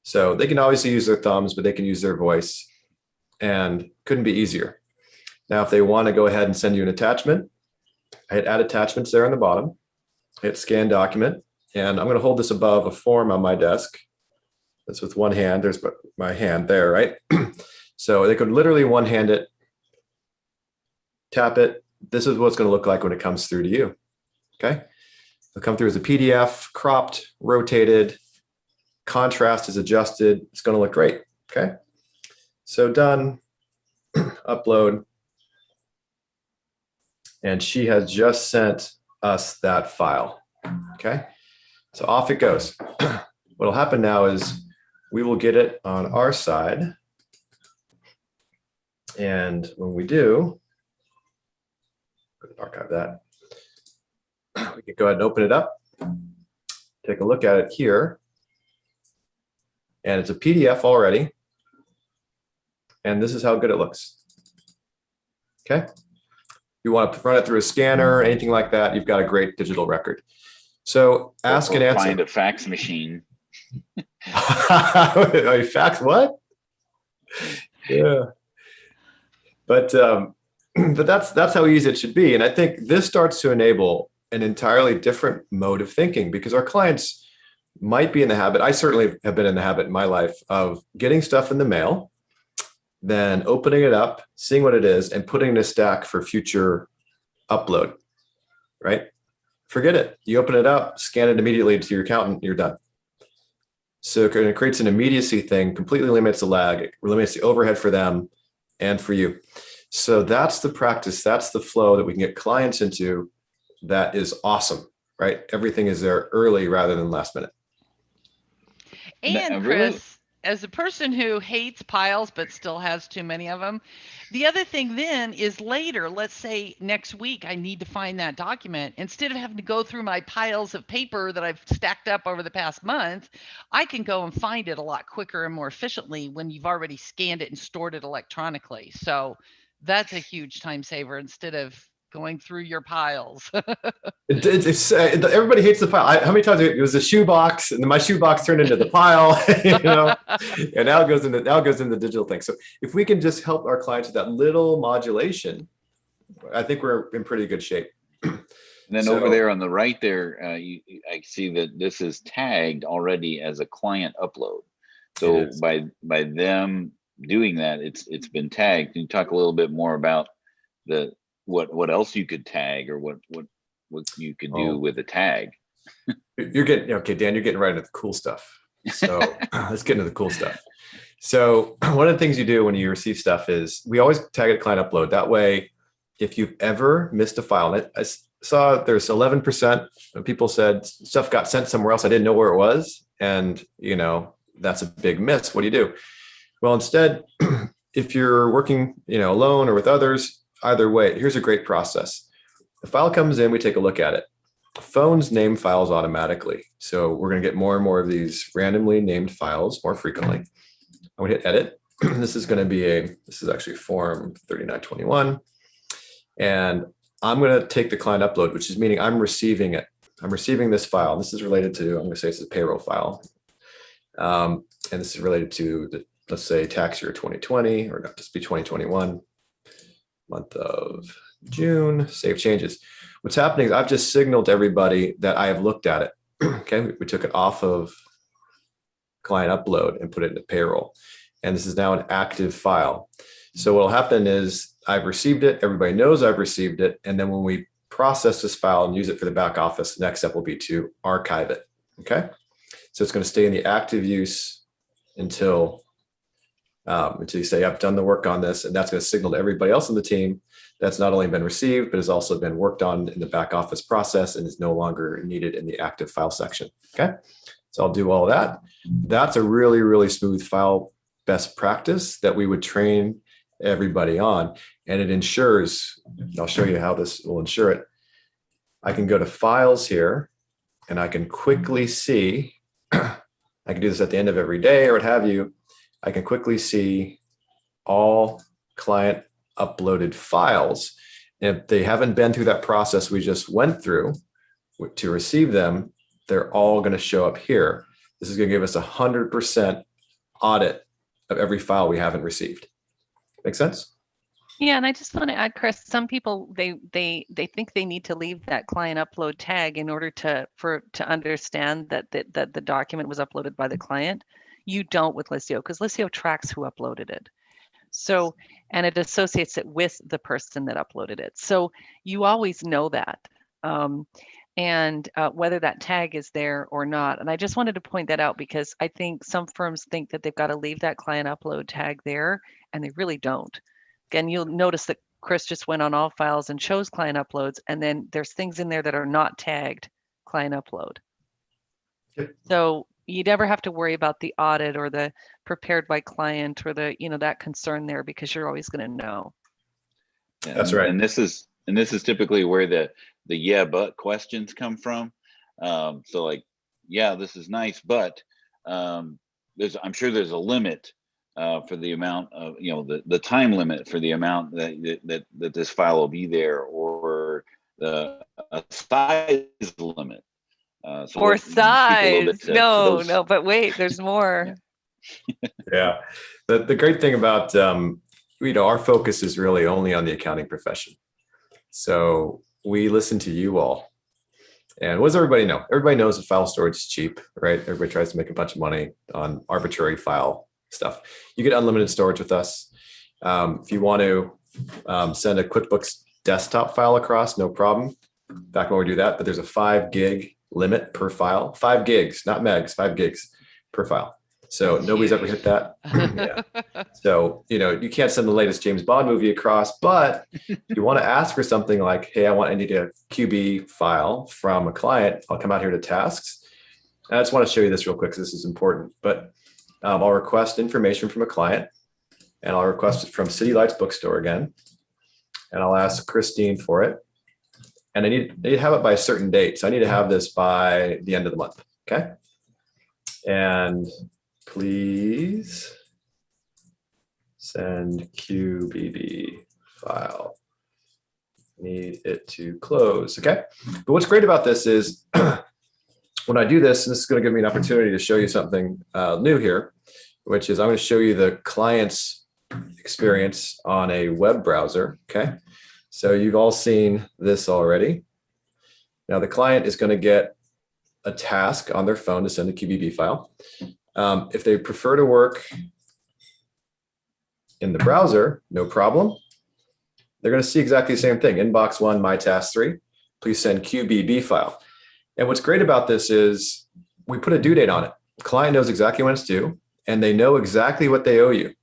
So they can obviously use their thumbs, but they can use their voice, and couldn't be easier. Now, if they want to go ahead and send you an attachment, I hit add attachments there on the bottom, hit scan document, and I'm going to hold this above a form on my desk. That's with one hand. There's my hand there, right? So they could literally one-hand it, tap it. This is what it's going to look like when it comes through to you. Okay. It'll come through as a PDF, cropped, rotated, contrast is adjusted. It's going to look great. Okay. So done, upload. And she has just sent us that file. Okay. So off it goes. What'll happen now is we will get it on our side. And when we do, archive that. We can go ahead and open it up, take a look at it here. And it's a PDF already. And this is how good it looks. Okay. If you want to run it through a scanner or anything like that, you've got a great digital record. So ask and answer. Find a fax machine. Fax what? Yeah. But that's how easy it should be. And I think this starts to enable an entirely different mode of thinking, because our clients might be in the habit, I certainly have been in the habit in my life, of getting stuff in the mail, then opening it up, seeing what it is, and putting it in a stack for future upload, right? Forget it. You open it up, scan it immediately to your accountant, you're done. So it creates an immediacy thing, completely limits the lag, it limits the overhead for them and for you. So that's the practice, that's the flow that we can get clients into. That is awesome, right? Everything is there early rather than last minute. And Chris, as a person who hates piles but still has too many of them, the other thing then is later, let's say next week, I need to find that document. Instead of having to go through my piles of paper that I've stacked up over the past month, I can go and find it a lot quicker and more efficiently when you've already scanned it and stored it electronically. So that's a huge time saver instead of going through your piles. Everybody hates the pile. How many times it was a shoebox, and then my shoebox turned into the pile, you know, and now it goes into the digital thing. So if we can just help our clients with that little modulation, I think we're in pretty good shape. And then over there on the right there, I see that this is tagged already as a client upload. So by them doing that, it's been tagged. Can you talk a little bit more about what else you could tag, or what you could do with a tag? You're getting, okay, Dan, you're getting right into the cool stuff. So let's get into the cool stuff. So one of the things you do when you receive stuff is we always tag it client upload. That way, if you've ever missed a file, and I saw there's 11% of people said stuff got sent somewhere else. I didn't know where it was. And, you know, that's a big miss. What do you do? Well, instead, if you're working, you know, alone or with others, either way, here's a great process. The file comes in, we take a look at it. Phones name files automatically. So we're going to get more and more of these randomly named files more frequently. I'm going to hit edit. This is actually form 3921. And I'm going to take the client upload, which is meaning I'm receiving it. I'm receiving this file. This is related to, I'm going to say it's a payroll file. And this is related to the, let's say, tax year 2020, or not, just be 2021. Month of June, save changes. What's happening is I've just signaled to everybody that I have looked at it. Okay, we took it off of client upload and put it into payroll. And this is now an active file. So what will happen is I've received it, everybody knows I've received it. And then when we process this file and use it for the back office, the next step will be to archive it. Okay, so it's going to stay in the active use until you say, I've done the work on this, and that's going to signal to everybody else in the team that's not only been received, but has also been worked on in the back office process and is no longer needed in the active file section. Okay, so I'll do all of that. That's a really, really smooth file best practice that we would train everybody on. And it ensures, I'll show you how this will ensure it. I can go to files here, and I can quickly see I can do this at the end of every day or what have you. I can quickly see all client uploaded files. And if they haven't been through that process we just went through to receive them, they're all going to show up here. This is going to give us 100% audit of every file we haven't received. Make sense? Yeah, and I just want to add, Chris, some people they think they need to leave that client upload tag in order to understand that the document was uploaded by the client. You don't with Liscio, because Liscio tracks who uploaded it. So, and it associates it with the person that uploaded it. So you always know that. And whether that tag is there or not. And I just wanted to point that out because I think some firms think that they've got to leave that client upload tag there, and they really don't. Again, you'll notice that Chris just went on all files and chose client uploads, and then there's things in there that are not tagged client upload. Yep. So you never have to worry about the audit or the prepared by client or the, that concern there, because you're always going to know. That's right. And this is typically where the yeah, but questions come from. So like, yeah, this is nice, but I'm sure there's a limit for the amount of, the time limit for the amount that this file will be there, or a size limit. Or size. No, but wait, there's more. Yeah. The great thing about, our focus is really only on the accounting profession. So we listen to you all. And what does everybody know? Everybody knows that file storage is cheap, right? Everybody tries to make a bunch of money on arbitrary file stuff. You get unlimited storage with us. If you want to send a QuickBooks desktop file across, no problem. Back when we do that, but there's a 5 gig limit per file. 5 gigs, not megs, 5 gigs per file. So nobody's ever hit that. Yeah. So, you can't send the latest James Bond movie across, but you want to ask for something like, hey, I need a QB file from a client. I'll come out here to tasks. And I just want to show you this real quick because this is important. But I'll request information from a client, and I'll request it from City Lights Bookstore again. And I'll ask Christine for it. And I need to have it by a certain date. So I need to have this by the end of the month. Okay. And please send QBB file. Need it to close. Okay. But what's great about this is when I do this, and this is going to give me an opportunity to show you something new here, which is I'm going to show you the client's experience on a web browser. Okay. So you've all seen this already. Now the client is going to get a task on their phone to send a QBB file. If they prefer to work in the browser, no problem. They're going to see exactly the same thing. Inbox 1, my task 3, please send QBB file. And what's great about this is we put a due date on it. The client knows exactly when it's due, and they know exactly what they owe you.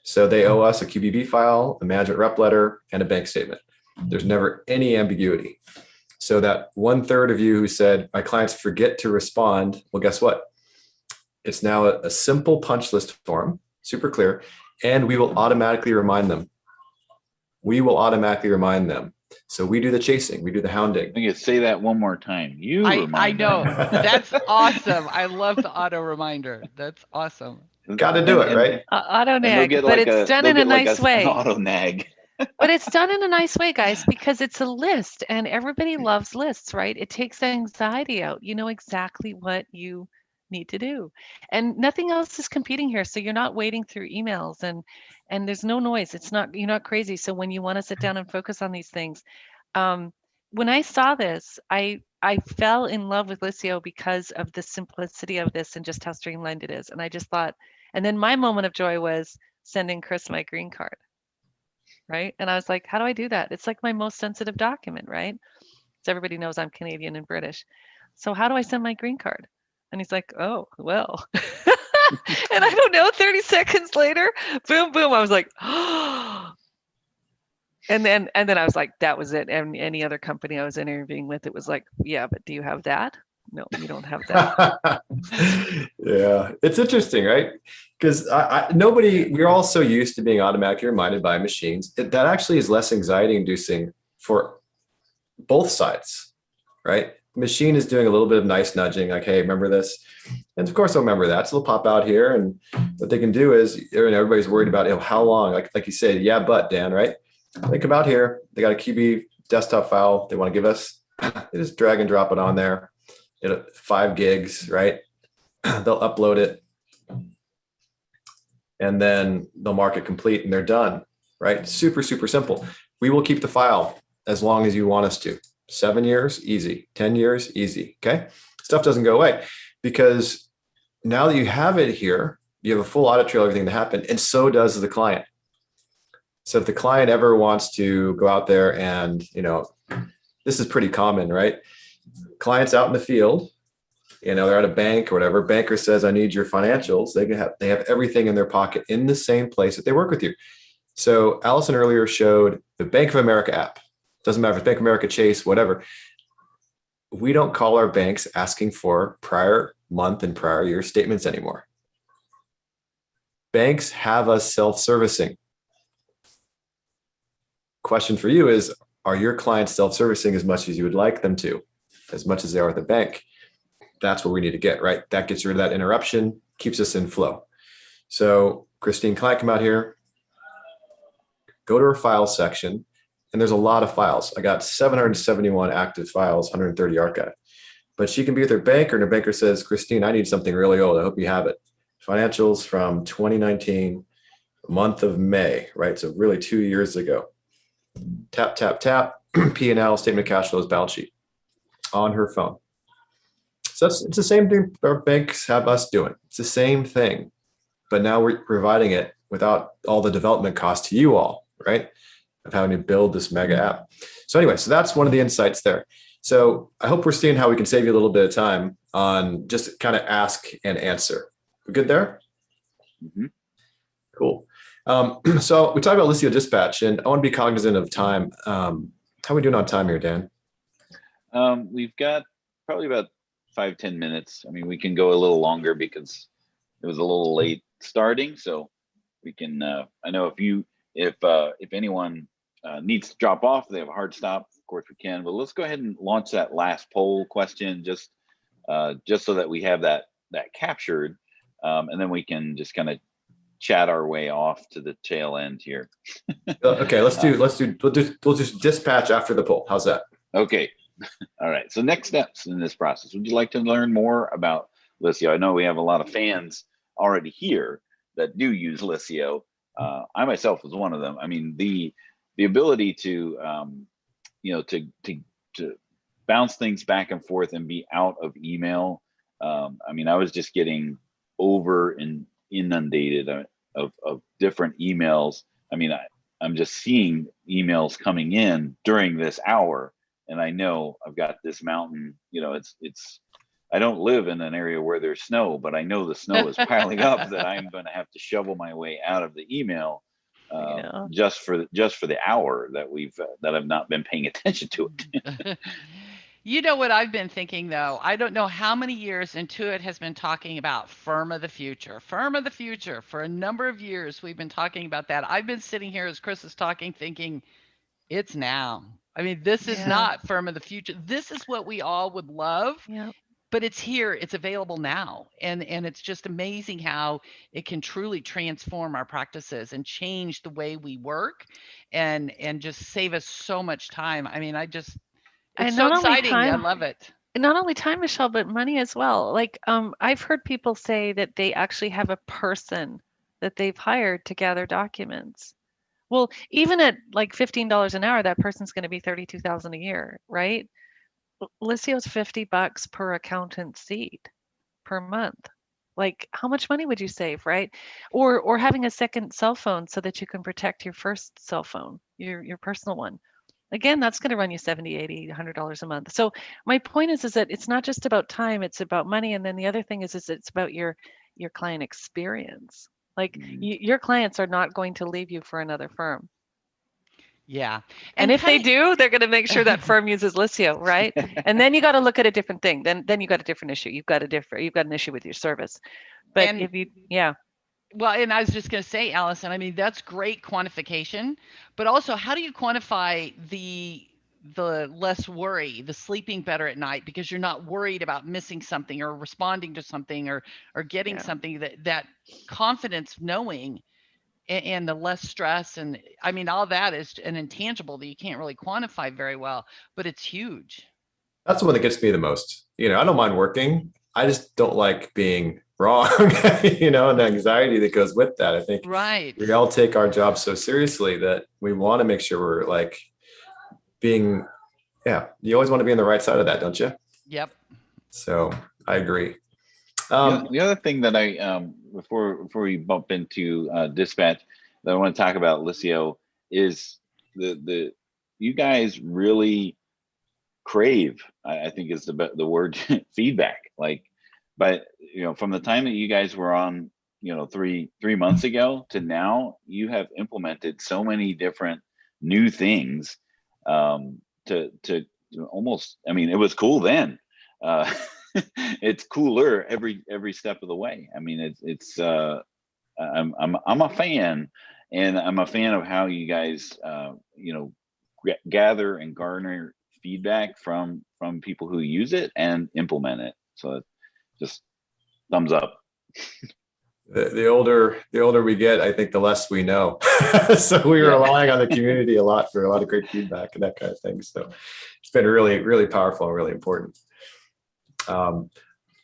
So they owe us a QBB file, a management rep letter, and a bank statement. There's never any ambiguity. So that 1/3 of you who said, my clients forget to respond, well, guess what? It's now a simple punch list form, super clear, and we will automatically remind them. We will automatically remind them. So we do the chasing, we do the hounding. I think you say that one more time. I know. That's awesome. I love the auto reminder. That's awesome. Got to do it, right? Auto nag, but it's done in a nice way. Auto nag. But it's done in a nice way, guys, because it's a list, and everybody loves lists, right? It takes anxiety out. You know exactly what you need to do, and nothing else is competing here. So you're not waiting through emails, and there's no noise. You're not crazy. So when you want to sit down and focus on these things, when I saw this, I fell in love with Liscio because of the simplicity of this and just how streamlined it is. And I just thought, and then my moment of joy was sending Chris my green card. Right. And I was like, how do I do that? It's like my most sensitive document, right? So everybody knows I'm Canadian and British. So how do I send my green card? And he's like, oh, well. And I don't know, 30 seconds later, boom, boom. I was like, oh. And then I was like, that was it. And any other company I was interviewing with, it was like, yeah, but do you have that? No, you don't have that. Yeah, it's interesting, right? Because we're all so used to being automatically reminded by machines. That actually is less anxiety inducing for both sides, right? the machine is doing a little bit of nice nudging, like, hey, remember this? And of course they'll remember that. So they'll pop out here, and what they can do is, everybody's worried about, how long, like you said, yeah, but Dan, right? They come out here, they got a QB desktop file they want to give us. They just drag and drop it on there. 5 gigs, right? They'll upload it, and then they'll mark it complete, and they're done, right? Super, super simple. We will keep the file as long as you want us to. 7 years, easy. 10 years, easy. Okay. Stuff doesn't go away, because now that you have it here, you have a full audit trail of everything that happened, and so does the client. So if the client ever wants to go out there and, this is pretty common, right? Clients out in the field, they're at a bank or whatever. Banker says, I need your financials. They have everything in their pocket in the same place that they work with you. So Alison earlier showed the Bank of America app. Doesn't matter if it's Bank of America, Chase, whatever. We don't call our banks asking for prior month and prior year statements anymore. Banks have us self-servicing. Question for you is, are your clients self-servicing as much as you would like them to, as much as they are at the bank? That's what we need to get, right? That gets rid of that interruption, keeps us in flow. So Christine, client come out here, go to her file section, and there's a lot of files. I got 771 active files, 130 archived. But she can be with her banker, and her banker says, Christine, I need something really old. I hope you have it. Financials from 2019, month of May, right? So really 2 years ago. Tap, tap, tap, P&L, statement of cash flows, balance sheet on her phone. So it's the same thing our banks have us doing. It's the same thing, but now we're providing it without all the development costs to you all, right? Of having to build this mega app. So anyway, so that's one of the insights there. So I hope we're seeing how we can save you a little bit of time on just kind of ask and answer. We good there? Mm-hmm. Cool. So we talked about Liscio Dispatch, and I want to be cognizant of time. How are we doing on time here, Dan? We've got probably about 5-10 minutes. I mean, we can go a little longer because it was a little late starting, so we can. I know if anyone needs to drop off, they have a hard stop. Of course, we can. But let's go ahead and launch that last poll question, just so that we have that captured, and then we can just kind of chat our way off to the tail end here. Okay, we'll just dispatch after the poll. How's that? Okay. All right. So next steps in this process. Would you like to learn more about Liscio? I know we have a lot of fans already here that do use Liscio. I myself was one of them. I mean, the ability to to bounce things back and forth and be out of email. I mean, I was just getting over and inundated of different emails. I mean, I'm just seeing emails coming in during this hour. And I know I've got this mountain, it's, I don't live in an area where there's snow, but I know the snow is piling up that I'm going to have to shovel my way out of the email just for the hour that I've not been paying attention to it. You know what I've been thinking, though? I don't know how many years Intuit has been talking about firm of the future. Firm of the future. For a number of years, we've been talking about that. I've been sitting here as Chris is talking, thinking, it's now. I mean, this is not firm of the future. This is what we all would love, but it's here. It's available now. And it's just amazing how it can truly transform our practices and change the way we work and just save us so much time. I mean, it's so exciting. I love it. Not only time, Michelle, but money as well. Like, I've heard people say that they actually have a person that they've hired to gather documents. Well, even at like $15 an hour, that person's going to be $32,000 a year, right? Liscio's $50 per accountant seat per month. Like, how much money would you save, right? Or having a second cell phone so that you can protect your first cell phone, your personal one. Again, that's going to run you $70, $80, $100 a month. So my point is that it's not just about time, it's about money. And then the other thing is it's about your client experience. Like your clients are not going to leave you for another firm. Yeah. And if they do, they're going to make sure that firm uses Liscio, right? And then you got to look at a different thing. Then you got a different issue. You've got an issue with your service. But if you, Well, and I was just going to say, Alison, I mean, that's great quantification, but also how do you quantify the the less worry, the sleeping better at night because you're not worried about missing something or responding to something or getting Yeah. something. That confidence knowing and the less stress, and I mean all that is an intangible that you can't really quantify very well, but it's huge. That's the one that gets me the most. I don't mind working. I just don't like being wrong, and the anxiety that goes with that. I think Right. we all take our job so seriously that we want to make sure we're like being, you always want to be on the right side of that, don't you? Yep. So I agree. The other thing that I, before we bump into dispatch, that I want to talk about, Liscio, is the you guys really crave, I think is the word, feedback. Like, but from the time that you guys were on, 3 months ago to now, you have implemented so many different new things, to almost, I mean, it was cool then. It's cooler every step of the way. I mean, I'm a fan, and I'm a fan of how you guys, gather and garner feedback from people who use it and implement it. So just thumbs up. The older we get, I think the less we know. So we were relying on the community a lot for a lot of great feedback and that kind of thing. So it's been really, really powerful and really important.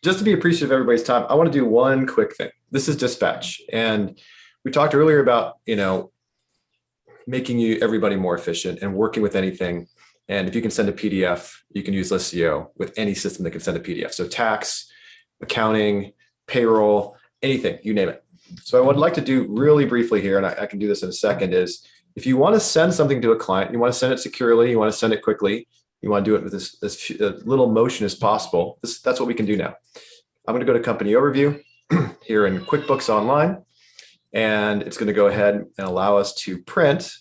Just to be appreciative of everybody's time, I want to do one quick thing. This is dispatch. And we talked earlier about, making everybody more efficient and working with anything. And if you can send a PDF, you can use Liscio with any system that can send a PDF. So tax, accounting, payroll, anything, you name it. So I would like to do really briefly here, and I can do this in a second, is if you want to send something to a client, you want to send it securely, you want to send it quickly, you want to do it with this little motion as possible, that's what we can do now. I'm going to go to company overview here in QuickBooks Online, and it's going to go ahead and allow us to print.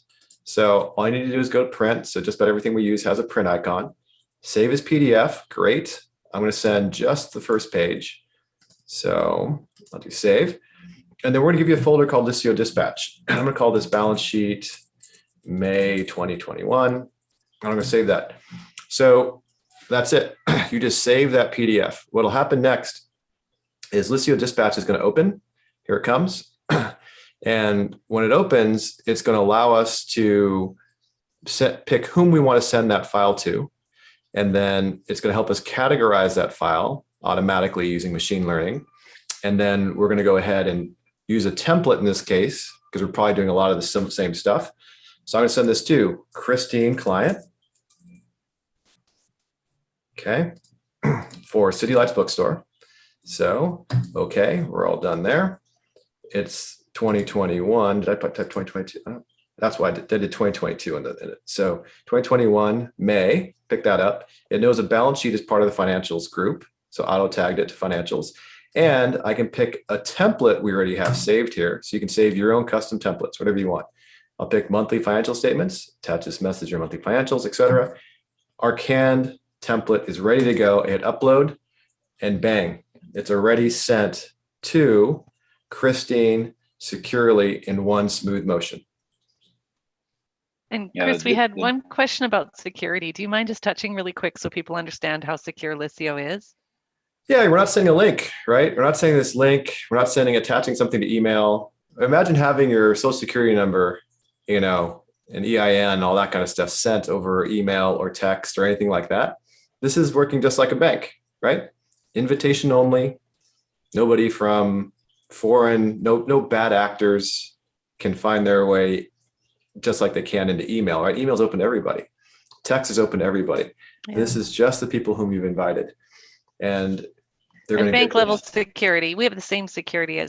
So all you need to do is go to print. So just about everything we use has a print icon. Save as PDF, great. I'm going to send just the first page. So I'll do save. And then we're going to give you a folder called Liscio Dispatch. I'm going to call this balance sheet May 2021. I'm going to save that. So that's it. You just save that PDF. What'll happen next is Liscio Dispatch is going to open. Here it comes. And when it opens, it's going to allow us to pick whom we want to send that file to. And then it's going to help us categorize that file automatically using machine learning. And then we're going to go ahead and use a template in this case, because we're probably doing a lot of the same stuff. So I'm going to send this to Christine Client. Okay. For City Lights Bookstore. So, okay, we're all done there. It's 2021. Did I type 2022? That's why I did 2022 in it. So 2021, May, pick that up. It knows a balance sheet is part of the financials group. So auto tagged it to financials. And I can pick a template we already have saved here. So you can save your own custom templates, whatever you want. I'll pick monthly financial statements, attach this message or monthly financials, etc. Our canned template is ready to go. I hit upload and bang, it's already sent to Christine securely in one smooth motion. And Chris, we had one question about security. Do you mind just touching really quick so people understand how secure Liscio is? Yeah, we're not sending a link, right? We're not sending this link. We're not attaching something to email. Imagine having your social security number, an EIN, all that kind of stuff sent over email or text or anything like that. This is working just like a bank, right? Invitation only. Nobody from foreign, no bad actors can find their way just like they can into email, right? Email's open to everybody. Text is open to everybody. Yeah. This is just the people whom you've invited. And they're going to bank level security. We have the same security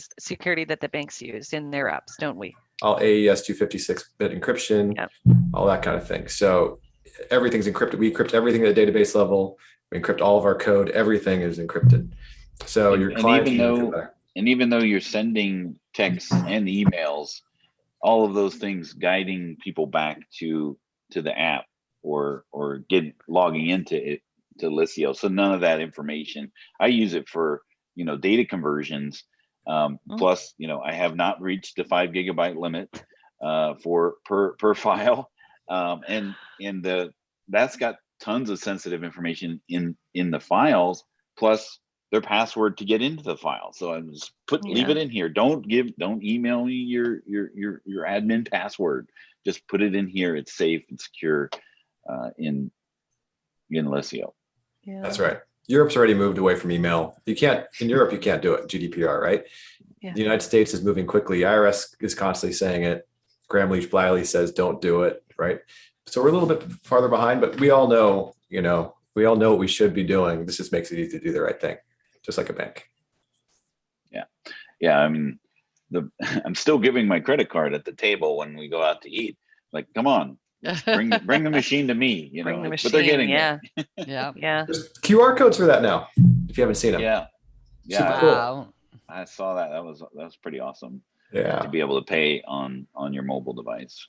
that the banks use in their apps, don't we? All AES 256-bit encryption, yep. All that kind of thing. So everything's encrypted. We encrypt everything at the database level. We encrypt all of our code. Everything is encrypted. So your client even though you're sending texts and emails, all of those things guiding people back to the app or logging into it to Liscio. So none of that information. I use it for data conversions. Plus, I have not reached the 5 GB limit for per file. And the that's got tons of sensitive information in the files, plus their password to get into the file. So I just leave it in here. Don't email me your admin password. Just put it in here. It's safe and secure in Liscio. Yeah. That's right. Europe's already moved away from email. In Europe, you can't do it. GDPR, right? Yeah. The United States is moving quickly. IRS is constantly saying it. Graham Leach Bliley says, don't do it, right? So we're a little bit farther behind, but we all know, what we should be doing. This just makes it easy to do the right thing, just like a bank. Yeah. I mean, I'm still giving my credit card at the table when we go out to eat. Like, come on, bring the machine to me. Bring the machine. But they're getting yeah. Yeah. There's QR codes for that now, if you haven't seen them. Yeah. Super cool. Wow. I saw that. That was pretty awesome. Yeah. To be able to pay on your mobile device.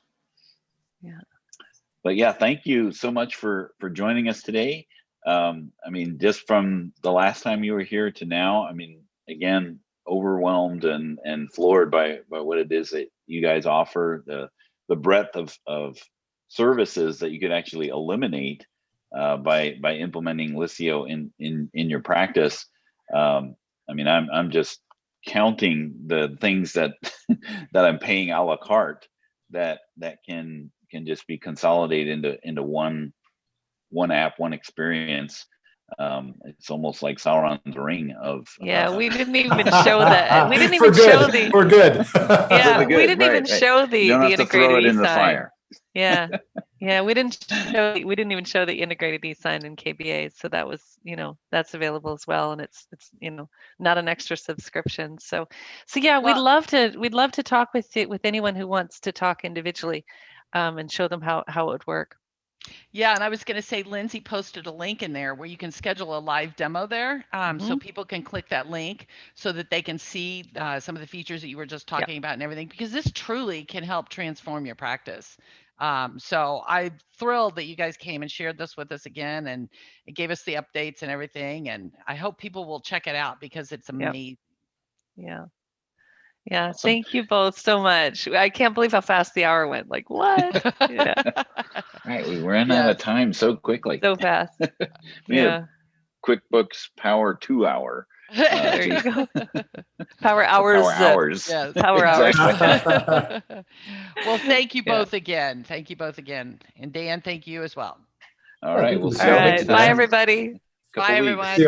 Yeah. But yeah, thank you so much for joining us today. I mean, just from the last time you were here to now, I mean, again, overwhelmed and floored by what it is that you guys offer, the breadth of services that you could actually eliminate by implementing Liscio in your practice. I mean, I'm just counting the things that I'm paying a la carte that can just be consolidated into one app, one experience. It's almost like Sauron's ring of We didn't even show that. We didn't even We're show good. the. We're good. Yeah, Really good, we didn't even right. show the you don't have to integrated throw it in the e-sign. fire. Yeah, we didn't even show the integrated e-sign in KBA. So that was, that's available as well, and it's not an extra subscription. So yeah, we'd love to talk with anyone who wants to talk individually, and show them how it would work. Yeah, and I was going to say, Lindsay posted a link in there where you can schedule a live demo there, so people can click that link so that they can see some of the features that you were just talking about and everything, because this truly can help transform your practice. So I'm thrilled that you guys came and shared this with us again, and it gave us the updates and everything, and I hope people will check it out because it's amazing. Yeah, Awesome. Thank you both so much. I can't believe how fast the hour went. Like, what? Yeah. Right, we ran out of time so quickly. So fast. We had QuickBooks Power 2 hour. There you go. Power hours. Power hours. Yes. Power hours. Well, thank you both again. Thank you both again. And Dan, thank you as well. All right. We'll see All you right. next Bye, time. everybody. Couple Bye, weeks. everyone. See you all.